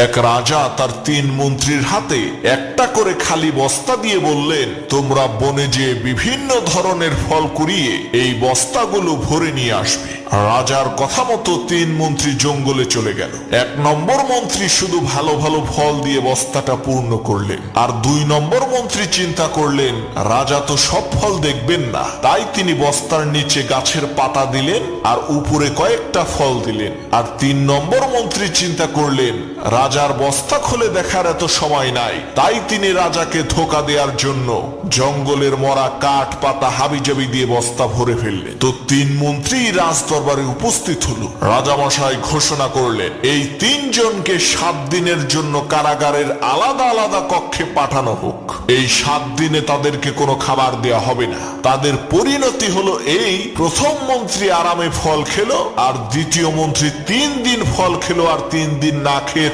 এক রাজা তার 3 মন্ত্রীর হাতে একটা করে খালি বস্তা দিয়ে বললেন, তোমরা বনে যেয়ে বিভিন্ন ধরনের ফল কুড়িয়ে এই বস্তাগুলো ভরে নিয়ে আসবে। রাজার কথা মতো 3 মন্ত্রী জঙ্গলে চলে গেল। 1 নম্বর মন্ত্রী শুধু ভালো ভালো ফল দিয়ে বস্তাটা পূর্ণ করলেন, আর 2 নম্বর মন্ত্রী চিন্তা করলেন রাজা তো সব ফল দেখবেন না, তাই তিনি বস্তার নিচে গাছের পাতা দিলেন আর উপরে কয়েকটা ফল দিলেন। আর 3 নম্বর মন্ত্রী চিন্তা করলেন রাজার বস্তা খুলে দেখার এত সময় নাই, তাই তিনি রাজাকে ধোঁকা দেওয়ার জন্য জঙ্গলের মরা কাঠ পাতা হাবিজাবি দিয়ে বস্তা ভরে ফেললেন। তো 3 মন্ত্রী রাজদরবারে উপস্থিত হলো। রাজামশাই ঘোষণা করলেন এই 3 জনকে 7 দিনের জন্য কারাগারের আলাদা আলাদা কক্ষে পাঠানো হোক। এই 7 দিনে তাদেরকে কোনো খাবার দেয়া হবে না। তাদের পরিণতি হলো এই, প্রথম মন্ত্রী আরামে ফল খেলো আর দ্বিতীয় মন্ত্রী 3 দিন ফল খেলো আর 3 দিন না খেয়ে